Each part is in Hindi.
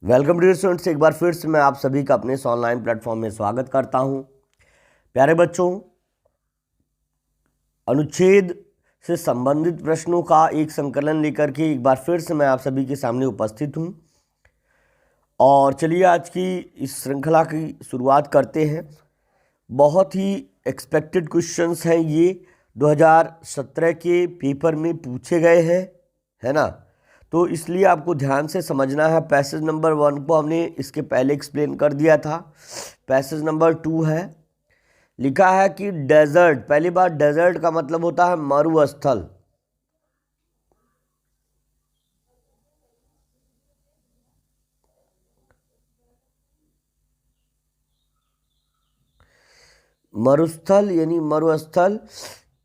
वेलकम डियर स्टूडेंट्स, एक बार फिर से मैं आप सभी का अपने इस ऑनलाइन प्लेटफॉर्म में स्वागत करता हूं। प्यारे बच्चों, अनुच्छेद से संबंधित प्रश्नों का एक संकलन लेकर के एक बार फिर से मैं आप सभी के सामने उपस्थित हूं। और चलिए आज की इस श्रृंखला की शुरुआत करते हैं। बहुत ही एक्सपेक्टेड क्वेश्चंस हैं ये, 2017 के पेपर में पूछे गए हैं, है ना। तो इसलिए आपको ध्यान से समझना है। पैसेज नंबर 1 को हमने इसके पहले एक्सप्लेन कर दिया था। पैसेज नंबर 2 है, लिखा है कि डेजर्ट, पहली बार डेजर्ट का मतलब होता है मरुस्थल। मरुस्थल यानी मरुस्थल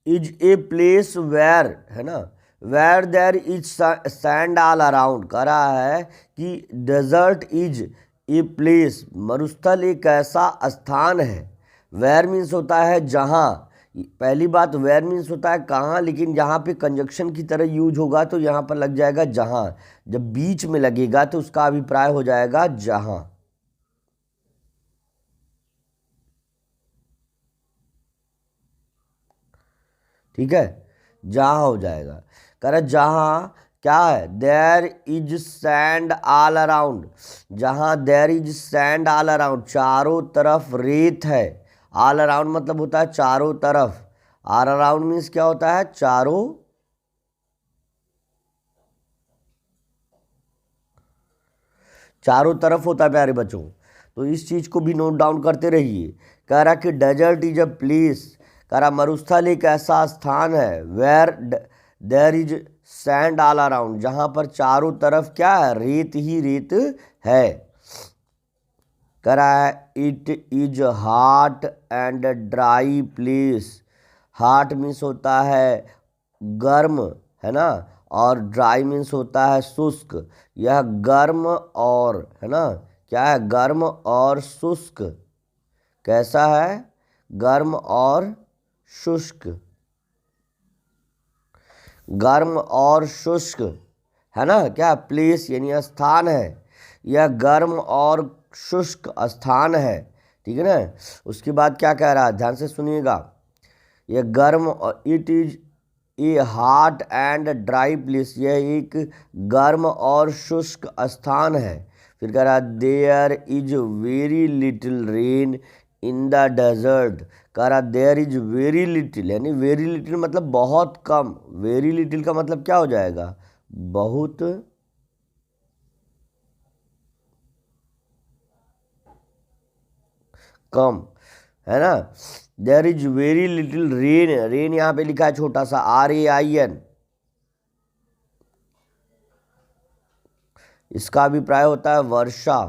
इज ए प्लेस वेयर, है ना, where there is sand all around. कह रहा है कि डेजर्ट इज ए प्लेस, मरुस्थल एक ऐसा स्थान है। वेयर मीन्स होता है जहाँ, पहली बात वेयर मीन्स होता है कहाँ, लेकिन यहाँ पे कंजक्शन की तरह यूज होगा तो यहाँ पर लग जाएगा जहाँ। जब बीच में लगेगा तो उसका अभिप्राय हो जाएगा जहाँ। ठीक है, जहाँ हो जाएगा। कह रहा जहाँ क्या है, there is sand all around, जहाँ there is sand all around, चारों तरफ रेत है। ऑल अराउंड मतलब होता है चारों तरफ। ऑल अराउंड मीन्स क्या होता है, चारों चारों तरफ होता है प्यारे बच्चों। तो इस चीज को भी नोट डाउन करते रहिए। कह रहा कि डेजर्ट इज अ प्लेस, कह रहा मरुस्थल एक ऐसा स्थान है, where there is sand all around, जहां पर चारों तरफ क्या है, रेत ही रेत है। कह रहा है it is hot and dry place. Hot means होता है गर्म, है ना, और ड्राई मीन्स होता है शुष्क। यह गर्म और, है ना, क्या है, गर्म और शुष्क। कैसा है, गर्म और शुष्क, गर्म और शुष्क, है ना। क्या प्लेस यानी स्थान है, यह गर्म और शुष्क स्थान है। ठीक है ना। उसके बाद क्या कह रहा है, ध्यान से सुनिएगा। यह गर्म और it is a hot and dry place, यह एक गर्म और शुष्क स्थान है। फिर कह रहा there is very little rain in the desert. कह रहा देयर इज वेरी लिटिल, यानी वेरी लिटिल मतलब बहुत कम। वेरी लिटिल का मतलब क्या हो जाएगा, बहुत कम, है ना। There is very little rain, rain यहाँ पे लिखा है छोटा सा RAIN। इसका अभिप्राय होता है वर्षा,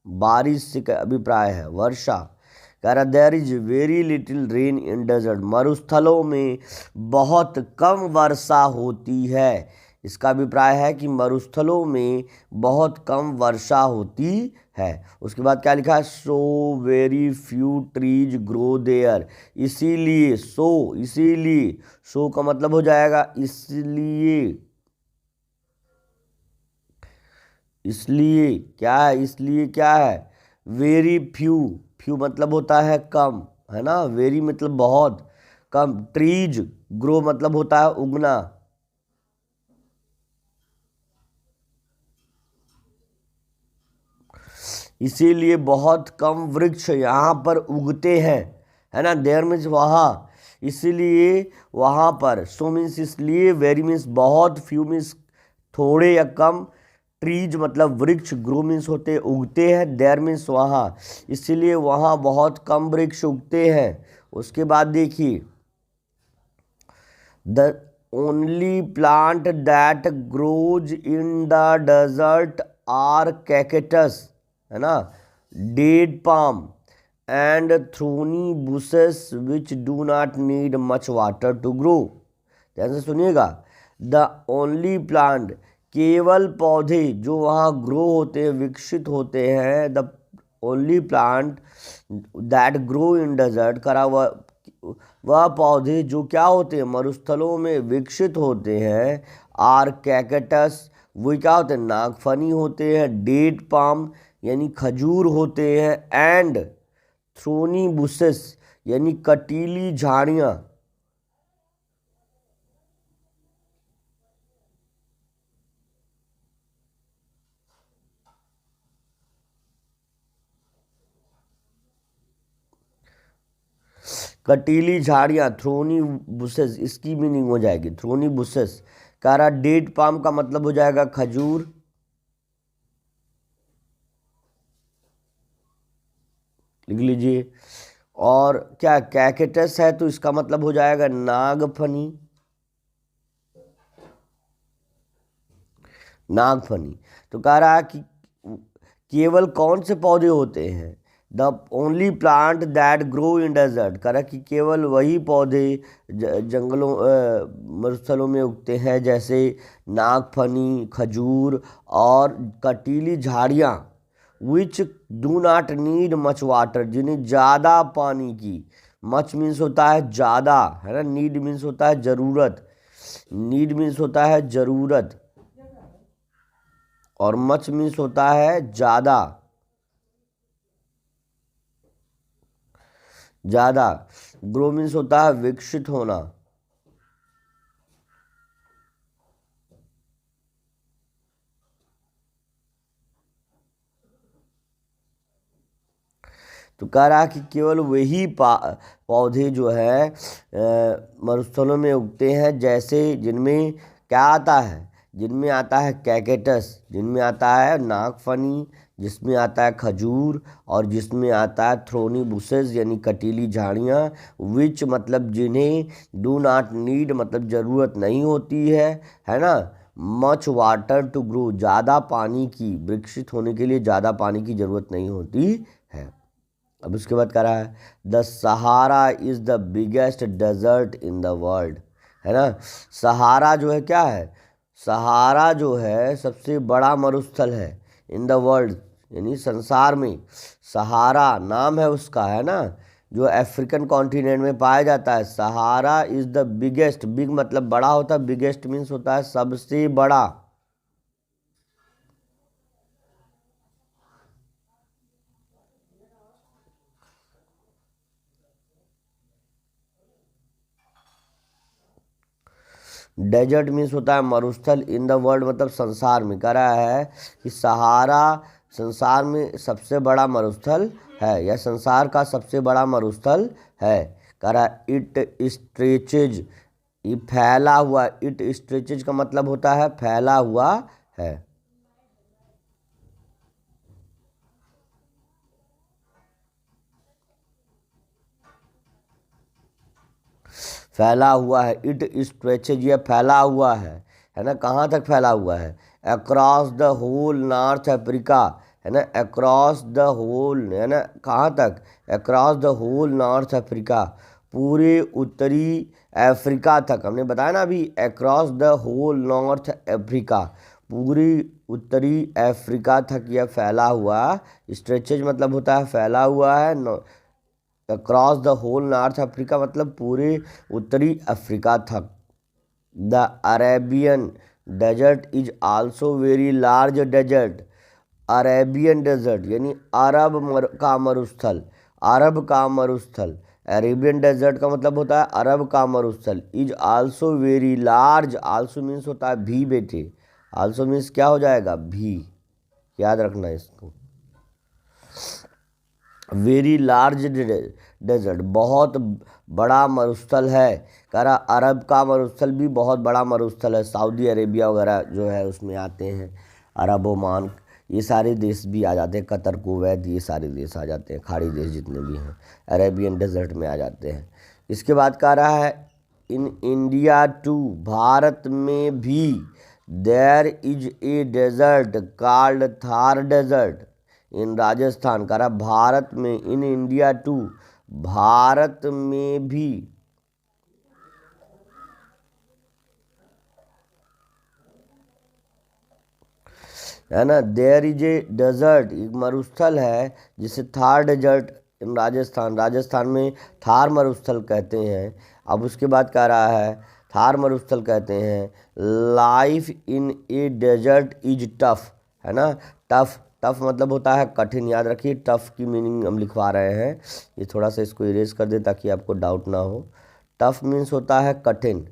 बारिश से का अभिप्राय है वर्षा। कह रहा there is very little rain in desert, मरुस्थलों में बहुत कम वर्षा होती है। इसका अभिप्राय है कि मरुस्थलों में बहुत कम वर्षा होती है। उसके बाद क्या लिखा है, so very few trees grow there, इसीलिए, सो इसीलिए, सो का मतलब हो जाएगा इसलिए। इसलिए क्या है, इसलिए क्या है, वेरी फ्यू, फ्यू मतलब होता है कम, है ना, वेरी मतलब बहुत कम, ट्रीज ग्रो मतलब होता है उगना। इसीलिए बहुत कम वृक्ष यहाँ पर उगते हैं, है ना। देयर मीन्स वहाँ, इसीलिए वहाँ पर, सो मीन्स इसलिए, वेरी मीन्स बहुत, फ्यू मीन्स थोड़े या कम, ट्रीज मतलब वृक्ष, ग्रो मीन्स होते उगते हैं, देयर मीन्स वहाँ, इसीलिए वहाँ बहुत कम वृक्ष उगते हैं। उसके बाद देखिए, the only plant that grows in the desert are cactus, है ना, date palm and thorny bushes which do not need much water to grow. ध्यान से सुनिएगा, द ओनली प्लांट, केवल पौधे जो वहाँ ग्रो होते हैं, विकसित होते हैं, the only plant that grow in desert, करा वह पौधे जो क्या होते हैं, मरुस्थलों में विकसित होते हैं, आर कैकेटस, वो क्या होते हैं, नागफनी होते हैं, डेट पाम यानी खजूर होते हैं, एंड थ्रोनी बुसेस यानी कटीली झाड़ियाँ। कटीली झाड़ियाँ, थ्रोनी बुसेस, इसकी मीनिंग हो जाएगी थ्रोनी बुसेस। कारा डेट पाम का मतलब हो जाएगा खजूर। लिख लीजिए। और क्या कैकेटस है तो इसका मतलब हो जाएगा नागफनी। नागफनी। तो कह रहा है कि केवल कौन से पौधे होते हैं, the only plant that grow in desert. कह रहा कि केवल वही पौधे जंगलों मरुस्थलों में उगते हैं, जैसे नागफनी, खजूर और कटीली झाड़ियाँ, विच do not need much water, जिन्हें ज़्यादा पानी की, मच मीन्स होता है ज़्यादा, है ना, नीड मीन्स होता है ज़रूरत, नीड मीन्स होता है ज़रूरत, और मच मीन्स होता है ज़्यादा, ज़्यादा। ग्रो मीन्स होता है विकसित होना। तो कह रहा है कि केवल वही पौधे जो है मरुस्थलों में उगते हैं, जैसे जिनमें क्या आता है, जिनमें आता है कैकेटस, जिनमें आता है नागफनी, जिसमें आता है खजूर, और जिसमें आता है थ्रोनी बुसेस यानी कटीली झाड़ियाँ, विच मतलब जिन्हें, डू नॉट नीड मतलब ज़रूरत नहीं होती है ना, मच वाटर टू ग्रो ज़्यादा पानी की, विकसित होने के लिए ज़्यादा पानी की ज़रूरत नहीं होती है। अब उसके बाद कह रहा है the Sahara is the biggest desert in the world, है ना। सहारा जो है क्या है, सहारा जो है सबसे बड़ा मरुस्थल है, इन द वर्ल्ड यानी संसार में। सहारा नाम है उसका, है ना, जो अफ्रीकन कॉन्टिनेंट में पाया जाता है। सहारा इज़ द बिगेस्ट, बिग मतलब बड़ा होता है, बिगेस्ट मीन्स होता है सबसे बड़ा। डेजर्ट मीन्स होता है मरुस्थल, इन द वर्ल्ड मतलब संसार में। कह रहा है कि सहारा संसार में सबसे बड़ा मरुस्थल है, या संसार का सबसे बड़ा मरुस्थल है। कह रहा है इट स्ट्रेचेज, ये फैला हुआ, इट स्ट्रेचेज का मतलब होता है फैला हुआ है, फैला हुआ है। इट स्ट्रेचेज, ये फैला हुआ है ना, कहाँ तक फैला हुआ है, across the whole north Africa, है ना, अक्रॉस द होल, है ना, कहाँ तक, across the whole north Africa, पूरे उत्तरी अफ्रीका तक। हमने बताया ना अभी, across the whole north Africa, पूरी उत्तरी अफ्रीका तक यह फैला हुआ। स्ट्रेचेज मतलब होता है फैला हुआ है, across the whole north Africa मतलब पूरे उत्तरी अफ्रीका तक। The Arabian desert is also very large desert. Arabian desert यानी का मरुस्थल, अरब का मरुस्थल। अरेबियन डेजर्ट का मतलब होता है अरब का मरुस्थल। Is also very large, also means होता है भी बेटे, आल्सो मीन्स क्या हो जाएगा, भी, याद रखना इसको। वेरी लार्ज डेजर्ट, बहुत बड़ा मरुस्थल है। कह रहा अरब का मरुस्थल भी बहुत बड़ा मरुस्थल है, सऊदी अरेबिया वगैरह जो है उसमें आते हैं, अरब ओमान, ये सारे देश भी आ जाते हैं, कतर कुवैत, ये सारे देश आ जाते हैं, खाड़ी देश जितने भी हैं अरेबियन डेजर्ट में आ जाते हैं। इसके बाद कह रहा है इन इंडिया टू, भारत में भी, there is a desert called Thar desert in Rajasthan. कह रहा भारत में, इन इंडिया टू, भारत में भी, है ना, देयर इज ए डेजर्ट, एक मरुस्थल है जिसे थार डेजर्ट इन राजस्थान, राजस्थान में थार मरुस्थल कहते हैं। अब उसके बाद कह रहा है थार मरुस्थल कहते हैं। Life in a desert is tough, है ना। टफ, टफ मतलब होता है कठिन, याद रखिए टफ की मीनिंग हम लिखवा रहे हैं। ये थोड़ा सा इसको इरेज कर दे ताकि आपको डाउट ना हो। टफ मीन्स होता है कठिन।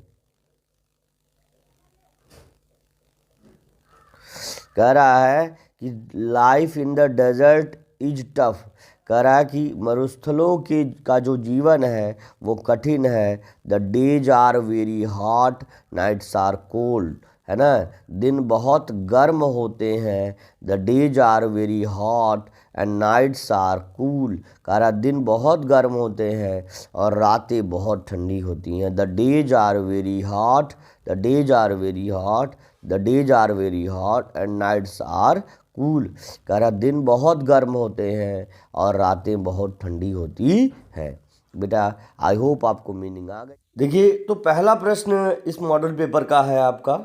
कह रहा है कि life in the desert is tough, कह रहा है कि मरुस्थलों के का जो जीवन है वो कठिन है। The days are very hot, nights are cold, है ना। दिन बहुत गर्म होते हैं। The days are very hot and nights are cool, कह रहा दिन बहुत गर्म होते हैं और रातें बहुत ठंडी होती हैं। The days are very hot, the days are very hot, the days are very hot and nights are cool, कह रहा दिन बहुत गर्म होते हैं और रातें बहुत ठंडी होती हैं। बेटा आई होप आपको मीनिंग आ गई। देखिए तो पहला प्रश्न इस मॉडल पेपर का है आपका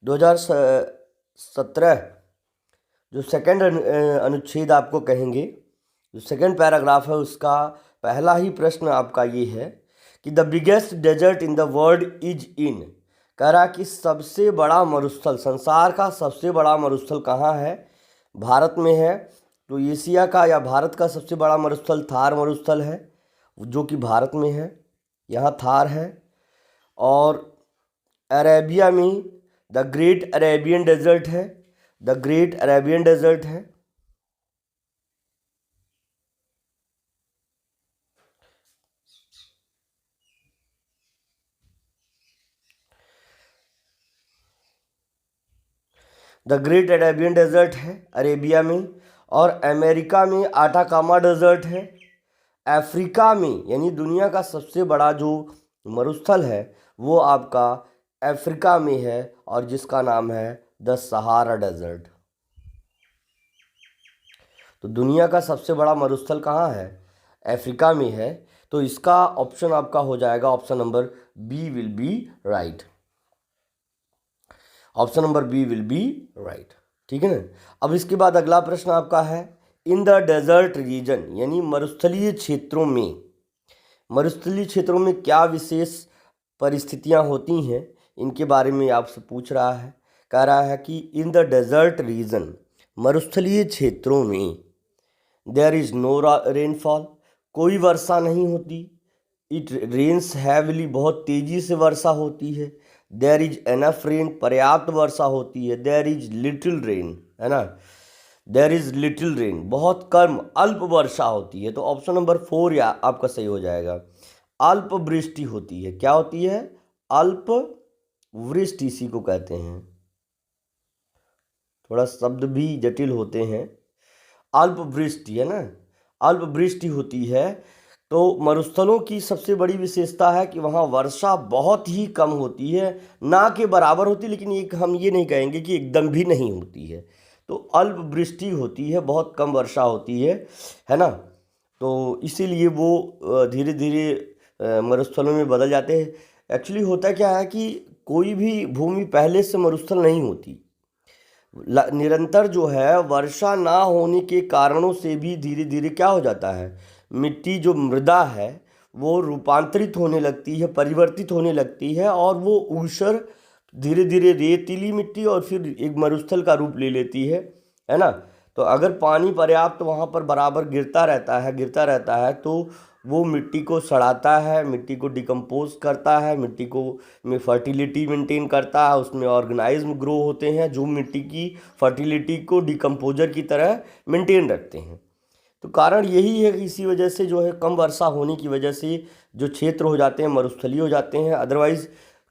2017, जो सेकंड अनुच्छेद आपको कहेंगे, जो सेकंड पैराग्राफ है उसका पहला ही प्रश्न आपका ये है कि the biggest desert in the world is in, कह रहा कि सबसे बड़ा मरुस्थल, संसार का सबसे बड़ा मरुस्थल कहाँ है, भारत में है। तो एशिया का या भारत का सबसे बड़ा मरुस्थल थार मरुस्थल है, जो कि भारत में है, यहाँ थार है। और अरेबिया में द ग्रेट अरेबियन डेजर्ट है, द ग्रेट अरेबियन डेजर्ट है। द ग्रेट अरेबियन डेजर्ट है अरेबिया में। और अमेरिका में आटाकामा डेजर्ट है। अफ्रीका में यानी दुनिया का सबसे बड़ा जो मरुस्थल है वो आपका अफ्रीका में है और जिसका नाम है द सहारा डेजर्ट। तो दुनिया का सबसे बड़ा मरुस्थल कहाँ है, अफ्रीका में है। तो इसका ऑप्शन आपका हो जाएगा option number B will be right, option number B will be right, ठीक है ना। अब इसके बाद अगला प्रश्न आपका है इन द डेजर्ट रीजन, यानी मरुस्थलीय क्षेत्रों में, मरुस्थलीय क्षेत्रों में क्या विशेष परिस्थितियां होती हैं, इनके बारे में आपसे पूछ रहा है। कह रहा है कि इन द डेजर्ट रीजन, मरुस्थलीय क्षेत्रों में, देयर इज नो रेनफॉल, कोई वर्षा नहीं होती। इट रेन्स हैवली, बहुत तेजी से वर्षा होती है। देयर इज एनफ रेन, पर्याप्त वर्षा होती है। देयर इज लिटिल रेन, है ना, देयर इज लिटिल रेन, बहुत कम अल्प वर्षा होती है। तो ऑप्शन नंबर 4 या आपका सही हो जाएगा। अल्प वृष्टि होती है, क्या होती है, अल्प वृष्टि, इसी को कहते हैं, थोड़ा शब्द भी जटिल होते हैं। अल्प वृष्टि, है ना, अल्प वृष्टि होती है। तो मरुस्थलों की सबसे बड़ी विशेषता है कि वहाँ वर्षा बहुत ही कम होती है, ना के बराबर होती, लेकिन एक हम ये नहीं कहेंगे कि एकदम भी नहीं होती है। तो अल्प वृष्टि होती है, बहुत कम वर्षा होती है ना। तो इसीलिए वो धीरे धीरे मरुस्थलों में बदल जाते हैं। एक्चुअली होता क्या है कि कोई भी भूमि पहले से मरुस्थल नहीं होती, निरंतर जो है वर्षा ना होने के कारणों से भी धीरे धीरे क्या हो जाता है, मिट्टी जो मृदा है वो रूपांतरित होने लगती है, परिवर्तित होने लगती है और वो ऊषर धीरे धीरे रेतीली मिट्टी और फिर एक मरुस्थल का रूप ले लेती है ना। तो अगर पानी पर्याप्त वहाँ पर बराबर गिरता रहता है तो वो मिट्टी को सड़ाता है, मिट्टी को डिकम्पोज करता है, मिट्टी को में फर्टिलिटी मेंटेन करता है, उसमें ऑर्गेनाइज्म ग्रो होते हैं जो मिट्टी की फर्टिलिटी को डिकम्पोजर की तरह मेंटेन रखते हैं। तो कारण यही है कि इसी वजह से जो है कम वर्षा होने की वजह से जो क्षेत्र हो जाते हैं मरुस्थलीय हो जाते हैं। अदरवाइज़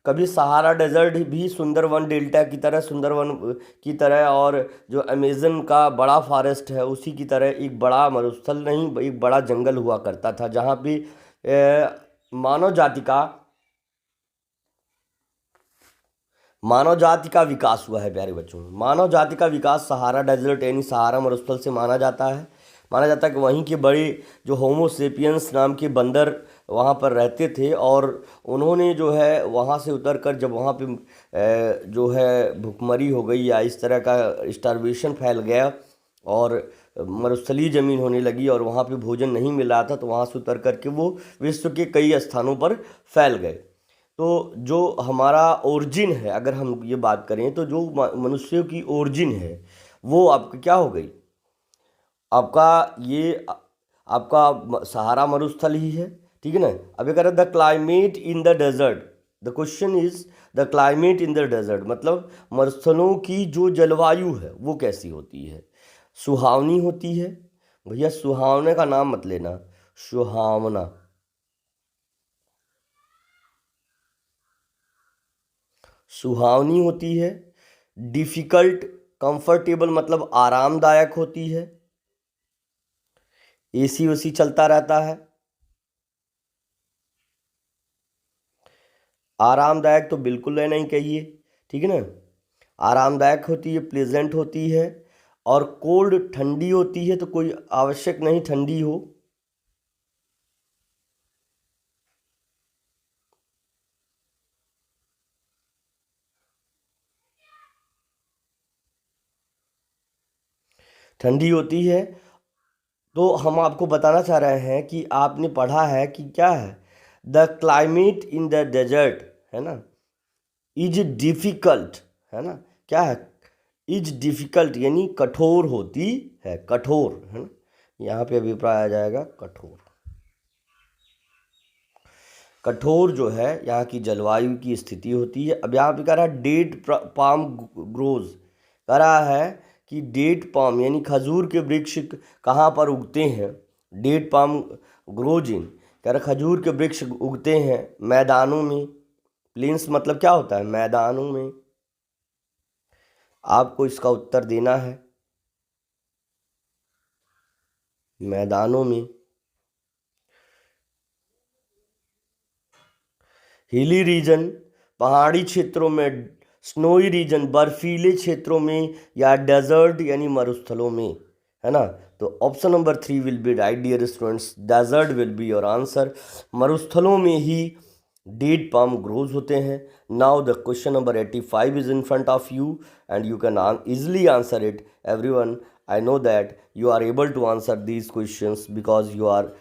कभी सहारा डेजर्ट भी सुंदरवन डेल्टा की तरह, सुंदरवन की तरह और जो अमेज़न का बड़ा फॉरेस्ट है उसी की तरह एक बड़ा मरुस्थल नहीं, एक बड़ा जंगल हुआ करता था जहाँ पे मानव जाति का विकास हुआ है। प्यारे बच्चों, मानव जाति का विकास सहारा डेजर्ट यानी सहारा मरुस्थल से माना जाता है कि वहीं के बड़े जो होमो सेपियंस नाम के बंदर वहाँ पर रहते थे और उन्होंने जो है वहाँ से उतर कर जब वहाँ पे जो है भुखमरी हो गई या इस तरह का स्टार्वेशन फैल गया और मरुस्थलीय ज़मीन होने लगी और वहाँ पे भोजन नहीं मिल रहा था, तो वहाँ से उतर करके वो विश्व के कई स्थानों पर फैल गए। तो जो हमारा ओरिजिन है, अगर हम ये बात करें तो जो मनुष्यों की ओरिजिन है वो आपकी क्या हो गई, आपका ये आपका सहारा मरुस्थल ही है, ठीक है ना। अब ये कह रहा है the climate in the desert, the question is the climate in the desert, मतलब मरुस्थलों की जो जलवायु है वो कैसी होती है, सुहावनी होती है। भैया सुहावने का नाम मत लेना, सुहावना, सुहावनी होती है। डिफ़िकल्ट, कंफर्टेबल मतलब आरामदायक होती है, एसी ओसी चलता रहता है। आरामदायक तो बिल्कुल रहना ही चाहिए, ठीक है ना। आरामदायक होती है, प्लेजेंट होती है। और कोल्ड ठंडी होती है, तो कोई आवश्यक नहीं ठंडी हो। ठंडी होती है। तो हम आपको बताना चाह रहे हैं कि आपने पढ़ा है कि क्या है, the climate in the desert, है ना, इज डिफ़िकल्ट, है ना, क्या है, इज डिफ़िकल्ट यानी कठोर होती है, कठोर, है ना। यहाँ पे अभिप्राय आ जाएगा कठोर। कठोर जो है यहाँ की जलवायु की स्थिति होती है। अब यहाँ पे कह रहा है डेट पाम ग्रोज, कह रहा है कि डेट पाम यानी खजूर के वृक्ष कहाँ पर उगते हैं, डेट पाम ग्रोज इन, कह रहा खजूर के वृक्ष उगते हैं मैदानों में। प्लेन्स मतलब क्या होता है, मैदानों में। आपको इसका उत्तर देना है, मैदानों में। हिली रीजन पहाड़ी क्षेत्रों में, स्नोई रीजन बर्फीले क्षेत्रों में, या डेजर्ट यानी मरुस्थलों में, है ना। तो option number 3 will be right dear students, desert will be your answer. मरुस्थलों में ही डेट पाम ग्रोज होते हैं। Now the question number 85 is in front of you and you can easily answer it, everyone. I know that you are able to answer these questions because you are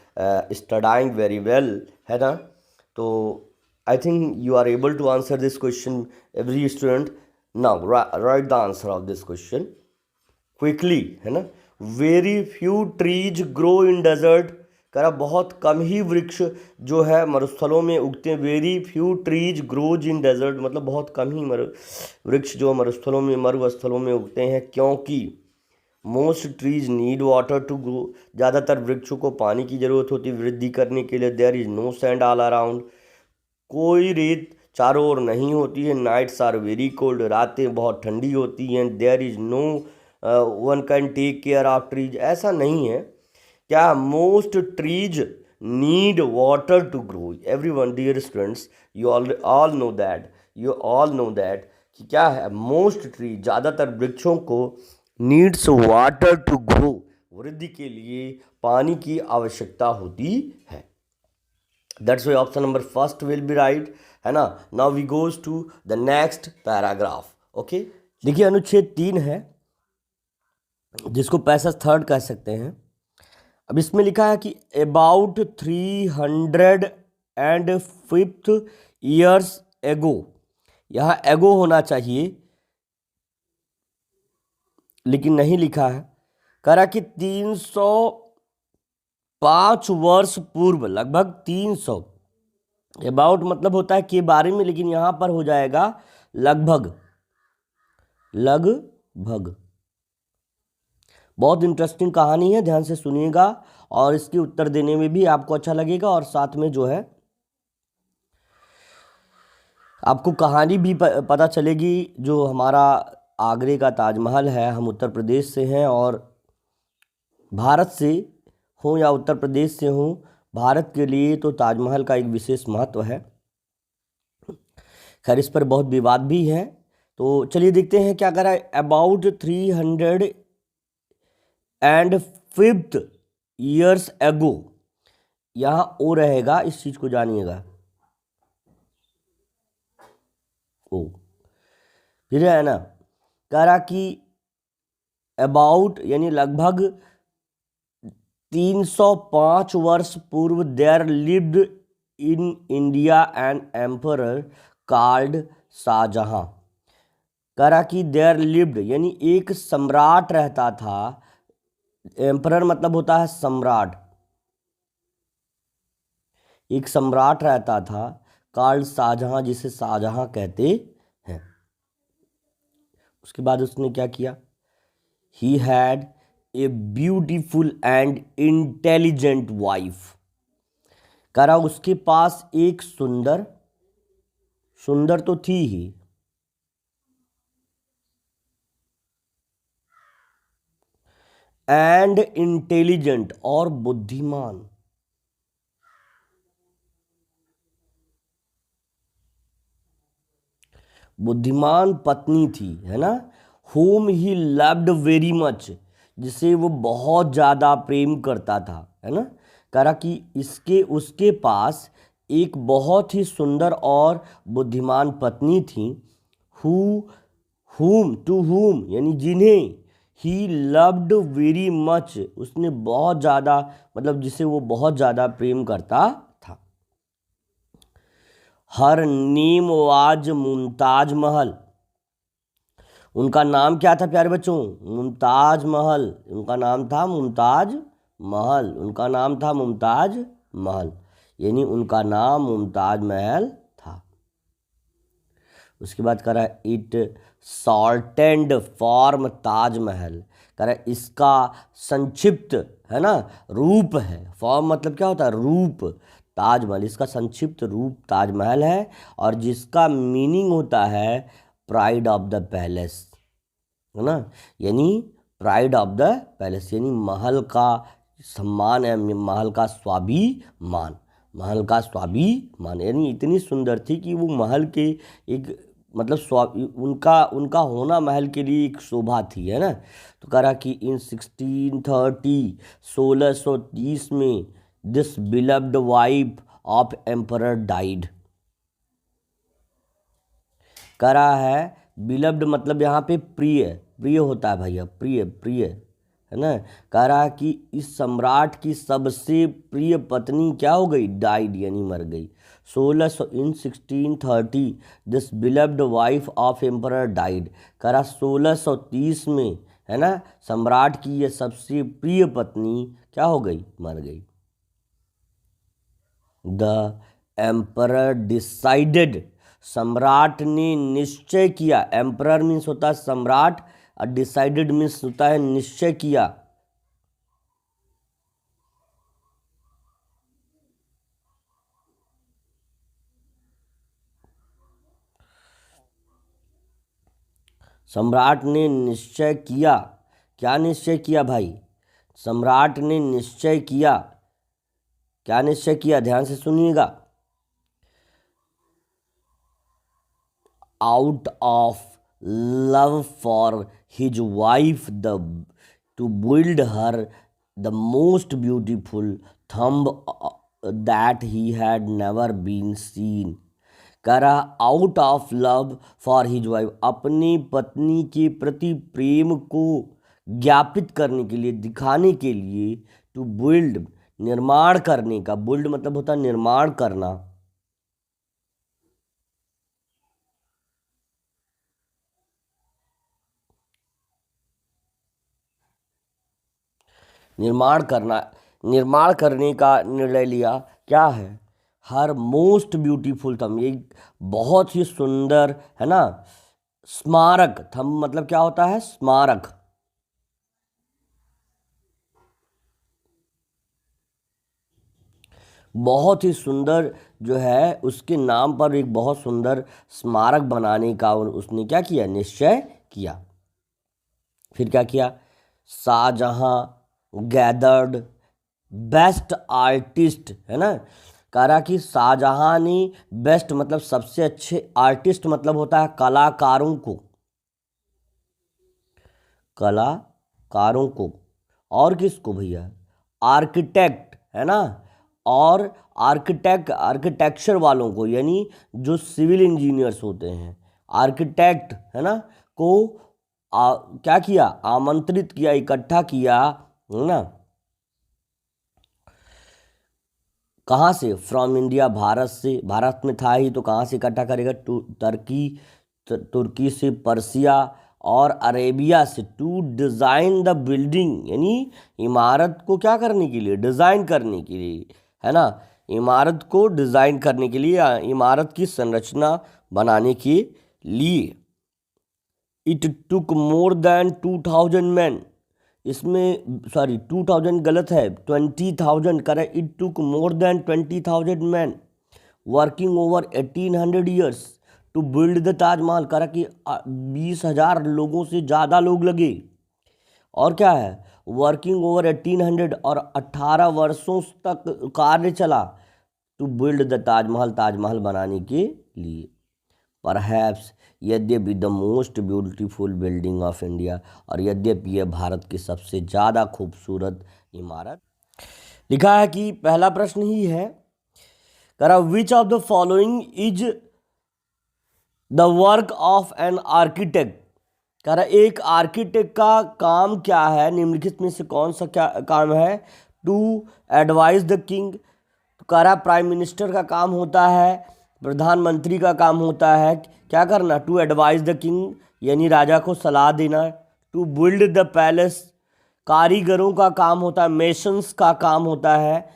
studying very well, है ना। तो I think you are able to answer this question, every student. Now write the answer of this question quickly, है ना। Very few trees grow in desert, कह रहा बहुत कम ही वृक्ष जो है मरुस्थलों में उगते हैं। Very few trees grows in desert मतलब बहुत कम ही वृक्ष जो मरुस्थलों में, मरुस्थलों में उगते हैं, क्योंकि most trees need water to grow, ज़्यादातर वृक्षों को पानी की ज़रूरत होती है वृद्धि करने के लिए। There is no sand all around, कोई रेत चारों ओर नहीं होती है। नाइट्स आर वेरी कोल्ड, रातें बहुत ठंडी होती हैं। There is no one can take care of trees, ऐसा नहीं है। क्या, most trees need water to grow. Everyone dear students, you all know that, you all know that कि क्या है, मोस्ट ट्री ज़्यादातर वृक्षों को नीड्स वाटर टू ग्रो, वृद्धि के लिए पानी की आवश्यकता होती है। That's why option number first will be right, है ना। Now we goes to the next paragraph. Okay, देखिए अनुच्छेद 3 है जिसको 65 कह सकते हैं। अब इसमें लिखा है कि अबाउट 305 ईयर्स एगो, यहाँ एगो होना चाहिए लेकिन नहीं लिखा है। कह रहा कि 305 वर्ष पूर्व, लगभग 300, अबाउट मतलब होता है के बारे में, लेकिन यहाँ पर हो जाएगा लगभग, लगभग। बहुत इंटरेस्टिंग कहानी है, ध्यान से सुनिएगा और इसके उत्तर देने में भी आपको अच्छा लगेगा और साथ में जो है आपको कहानी भी पता चलेगी। जो हमारा आगरे का ताजमहल है, हम उत्तर प्रदेश से हैं और भारत से हों या उत्तर प्रदेश से हों, भारत के लिए तो ताजमहल का एक विशेष महत्व है। खैर इस पर बहुत विवाद भी है, तो चलिए देखते हैं क्या करा है। अबाउट 305 ईयर्स एगो, यहाँ ओ रहेगा, इस चीज को जानिएगा, ओ फिर है ना। कह रहा कि अबाउट यानी लगभग 305 वर्ष पूर्व there lived in India an emperor called Shahjahan. कह रहा कि देयर लिव्ड यानी एक सम्राट रहता था। एम्परर मतलब होता है सम्राट। एक सम्राट रहता था कॉल्ड शाहजहां, जिसे शाहजहां कहते हैं। उसके बाद उसने क्या किया? He had a beautiful and intelligent wife. कह रहा उसके पास एक सुंदर, सुंदर तो थी ही, एंड इंटेलिजेंट और बुद्धिमान, बुद्धिमान पत्नी थी, है ना। Home he loved very much, जिसे वो बहुत ज़्यादा प्रेम करता था, है ना। कह रहा कि इसके उसके पास एक बहुत ही सुंदर और बुद्धिमान पत्नी थी। हु हुम टू हुम यानी जिन्हें, ही लव्ड वेरी मच उसने बहुत ज़्यादा, मतलब जिसे वो बहुत ज़्यादा प्रेम करता था। Her name was Mumtaz Mahal. उनका नाम क्या था प्यारे बच्चों? मुमताज महल। उनका नाम था मुमताज महल। उनका नाम था मुमताज महल, यानी उनका नाम मुमताज महल था। उसके बाद कह रहा है इट शॉर्टेंड फॉर्म ताजमहल। कह रहा है इसका संक्षिप्त, है ना, रूप है। फॉर्म मतलब क्या होता है? रूप। ताजमहल, इसका संक्षिप्त रूप ताजमहल है, और जिसका मीनिंग होता है प्राइड ऑफ द पैलेस, है ना। यानी प्राइड ऑफ द पैलेस यानी महल का सम्मान है, महल का स्वाभिमान, महल का स्वाभिमान। यानी इतनी सुंदर थी कि वो महल के एक, मतलब उनका उनका होना महल के लिए एक शोभा थी, है ना। तो कह रहा कि इन 1630 1630 में this beloved wife of emperor died. कह रहा है बिलव्ड मतलब यहाँ पे प्रिय, प्रिय होता है भैया, प्रिय, प्रिय, है ना। कह रहा है कि इस सम्राट की सबसे प्रिय पत्नी क्या हो गई? डाइड यानी मर गई। 1630 this beloved wife of emperor died. कह रहा 1630 में, है ना, सम्राट की ये सबसे प्रिय पत्नी क्या हो गई? मर गई। द एम्परर डिसाइडेड, सम्राट ने निश्चय किया। एम्परर मीन्स होता है सम्राट, और डिसाइडेड मीन्स होता है निश्चय किया। सम्राट ने निश्चय किया। क्या निश्चय किया भाई? सम्राट ने निश्चय किया। क्या निश्चय किया? ध्यान से सुनिएगा। Out of love for his wife the to build her the most beautiful tomb that he had never been seen. कह रहा out of love for his wife, अपनी पत्नी के प्रति प्रेम को ज्ञापित करने के लिए, दिखाने के लिए, टू बिल्ड निर्माण करने का, बिल्ड मतलब होता है निर्माण करना, निर्माण करना, निर्माण करने का निर्णय लिया। क्या है? हर मोस्ट ब्यूटीफुल थम, ये बहुत ही सुंदर, है ना, स्मारक। थम मतलब क्या होता है? स्मारक। बहुत ही सुंदर जो है उसके नाम पर एक बहुत सुंदर स्मारक बनाने का उसने क्या किया? निश्चय किया। फिर क्या किया? शाहजहां गैदर्ड बेस्ट आर्टिस्ट, है ना। कह रहा कि शाहजहां ने बेस्ट मतलब सबसे अच्छे, आर्टिस्ट मतलब होता है कलाकारों को, कलाकारों को, और किसको भैया? आर्किटेक्ट, है ना, और आर्किटेक्चर वालों को, यानी जो सिविल इंजीनियर्स होते हैं, आर्किटेक्ट, है ना, को क्या किया? आमंत्रित किया, इकट्ठा किया, है ना। कहाँ से? फ्रॉम इंडिया, भारत से, भारत में था ही तो कहाँ से इकट्ठा करेगा? तुर्की से, पर्सिया और अरेबिया से। टू डिज़ाइन द बिल्डिंग, यानी इमारत को क्या करने के लिए? डिज़ाइन करने के लिए, है ना, इमारत को डिज़ाइन करने के लिए, इमारत की संरचना बनाने के लिए। It took more than 2000 man, इसमें सॉरी 2000 गलत है, 20,000 करें। It took more than 20,000 man working over 1800 years to build the Taj Mahal, करा कि 20,000 लोगों से ज़्यादा लोग लगे। और क्या है? वर्किंग ओवर 1800, और 18 वर्षों तक कार्य चला to build the Taj Mahal, Taj Mahal बनाने के लिए। परहैप्स, यद्यपि the most beautiful building of India, और यद्यपि यह भारत की सबसे ज़्यादा खूबसूरत इमारत। लिखा है कि पहला प्रश्न ही है, करा which of the following is the work of an architect, करा एक आर्किटेक्ट का काम क्या है, निम्नलिखित में से कौन सा क्या काम है? टू एडवाइज द किंग, करा प्राइम मिनिस्टर का काम होता है, प्रधानमंत्री का काम होता है क्या करना? टू एडवाइज द किंग, यानी राजा को सलाह देना। टू बिल्ड द पैलेस, कारीगरों का काम होता है, मेसन्स का काम होता है।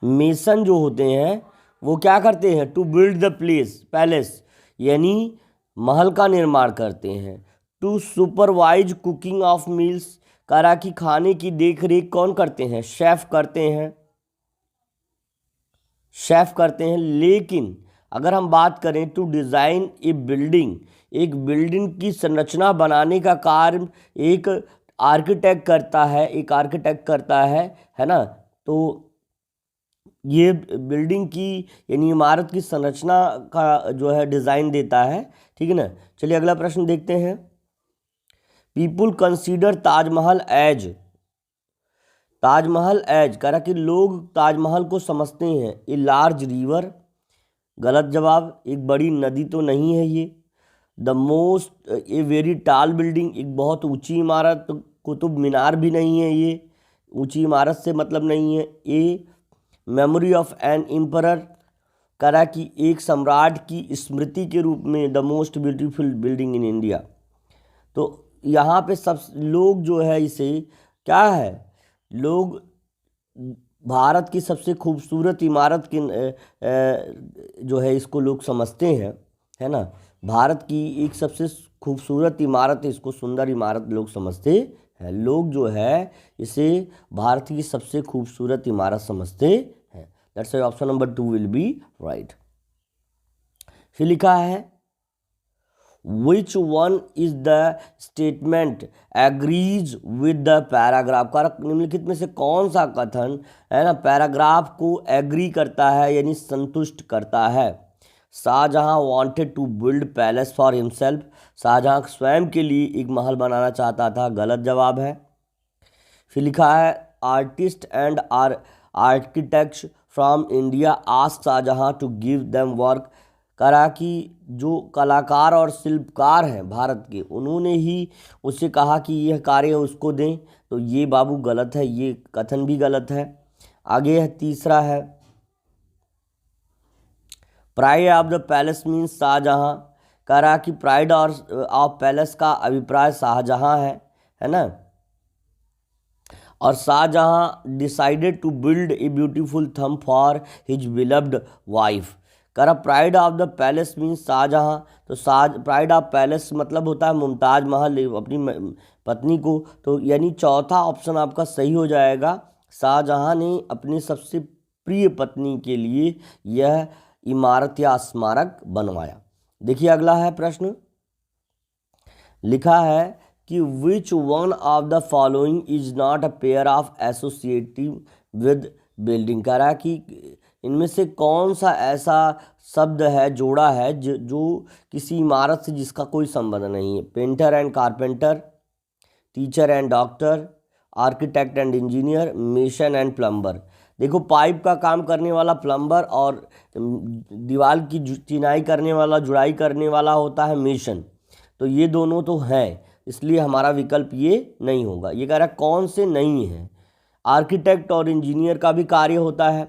मेसन जो होते हैं वो क्या करते हैं? टू बिल्ड द पैलेस, यानी महल का निर्माण करते हैं। To supervise cooking of meals, करा कि खाने की देख रेख कौन करते हैं? शेफ करते हैं। लेकिन अगर हम बात करें टू डिज़ाइन ए बिल्डिंग, एक बिल्डिंग की संरचना बनाने का कार्य एक आर्किटेक्ट करता है ना। तो ये बिल्डिंग की यानी इमारत की संरचना का जो है डिज़ाइन देता है, ठीक है ना। चलिए अगला प्रश्न देखते हैं। पीपुल कंसीडर ताजमहल एज, करा कि लोग ताजमहल को समझते हैं ए लार्ज रिवर, गलत जवाब, एक बड़ी नदी तो नहीं है ये। द मोस्ट ए वेरी टाल बिल्डिंग, एक बहुत ऊंची इमारत, कुतुब मीनार भी नहीं है ये, ऊंची इमारत से मतलब नहीं है। A memory of N emperor, करा कि एक सम्राट की स्मृति के रूप में the most beautiful building in India. तो यहाँ पे सब लोग जो है इसे क्या है, लोग भारत की सबसे खूबसूरत इमारत की जो है इसको लोग समझते हैं, है ना। भारत की एक सबसे खूबसूरत इमारत है, इसको सुंदर इमारत लोग समझते हैं। लोग जो है इसे भारत की सबसे खूबसूरत इमारत समझते हैं। That's why option number 2 will be right. फिर लिखा है Which one is the statement agrees with the paragraph, का निम्नलिखित में से कौन सा कथन है ना पैराग्राफ को एग्री करता है यानी संतुष्ट करता है? Shahjahan wanted to build palace for himself, Shahjahan स्वयं के लिए एक महल बनाना चाहता था, गलत जवाब है। फिर लिखा है artist and architects from India ask Shahjahan to give them work, करा कि जो कलाकार और शिल्पकार हैं भारत के, उन्होंने ही उससे कहा कि यह कार्य उसको दें, तो ये बाबू गलत है, ये कथन भी गलत है। आगे है तीसरा है pride of the palace means Shahjahan, करा कि प्राइड ऑफ पैलेस का अभिप्राय शाहजहां है ना। और Shahjahan decided to build a beautiful tomb for his beloved wife, करा pride of the palace means Shahjahan, तो प्राइड ऑफ पैलेस मतलब होता है मुमताज महल अपनी पत्नी को, तो यानी चौथा ऑप्शन आपका सही हो जाएगा। शाहजहां ने अपनी सबसे प्रिय पत्नी के लिए यह इमारत या स्मारक बनवाया। देखिए अगला है प्रश्न, लिखा है कि which one of the following is not a pair of associative with building, करा कि इनमें से कौन सा ऐसा शब्द है, जोड़ा है जो किसी इमारत से जिसका कोई संबंध नहीं है? Painter and carpenter, teacher and doctor, architect and engineer, mason and plumber. देखो पाइप का काम करने वाला प्लम्बर और दीवार की चिनाई करने वाला, जुड़ाई करने वाला होता है मेसन, तो ये दोनों तो हैं, इसलिए हमारा विकल्प ये नहीं होगा। ये कह रहा है कौन से नहीं है, आर्किटेक्ट और इंजीनियर का भी कार्य होता है,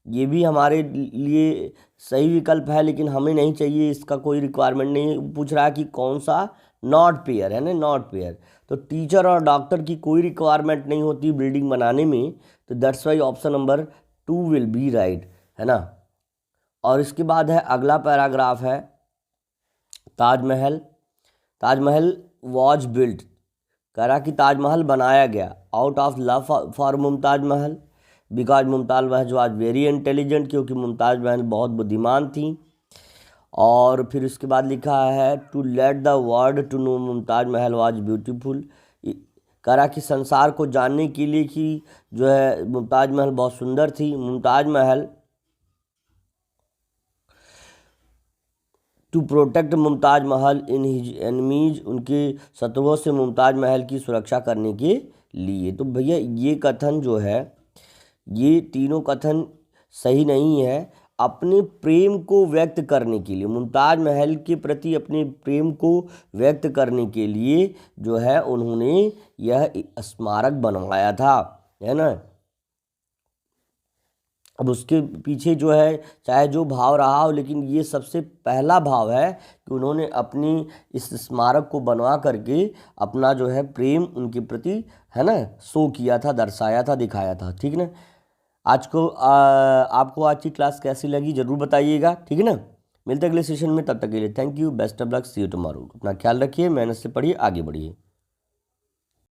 ये भी हमारे लिए सही विकल्प है, लेकिन हमें नहीं चाहिए, इसका कोई रिक्वायरमेंट नहीं है। पूछ रहा है कि कौन सा, नॉट पेयर है ना, नॉट पेयर। तो टीचर और डॉक्टर की कोई रिक्वायरमेंट नहीं होती बिल्डिंग बनाने में, तो that's why option number 2 will be right, है ना। और इसके बाद है अगला पैराग्राफ है ताजमहल। ताजमहल वॉज बिल्ट, कह रहा कि ताजमहल बनाया गया out of love for Mumtaz Mahal, because Mumtaz Mahal was very intelligent, क्योंकि मुमताज महल बहुत बुद्धिमान थी। और फिर उसके बाद लिखा है to let the world to know Mumtaz Mahal was beautiful, कह रहा कि संसार को जानने के लिए कि जो है मुमताज महल बहुत सुंदर थी। Mumtaz Mahal to protect Mumtaz Mahal in his enemies, उनके शत्रुओं से मुमताज महल की सुरक्षा करने के लिए। तो भैया ये कथन जो है, ये तीनों कथन सही नहीं है। अपने प्रेम को व्यक्त करने के लिए, मुमताज महल के प्रति अपने प्रेम को व्यक्त करने के लिए जो है उन्होंने यह स्मारक बनवाया था, है ना। अब उसके पीछे जो है चाहे जो भाव रहा हो, लेकिन ये सबसे पहला भाव है कि उन्होंने अपनी इस स्मारक को बनवा करके अपना जो है प्रेम उनके प्रति, है ना, शो किया था, दर्शाया था, दिखाया था। ठीक ना। आपको आज की क्लास कैसी लगी ज़रूर बताइएगा, ठीक है ना। मिलते अगले सेशन में, तब तक के लिए thank you, best of luck, see you tomorrow. अपना ख्याल रखिए, मेहनत से पढ़िए, आगे बढ़िए।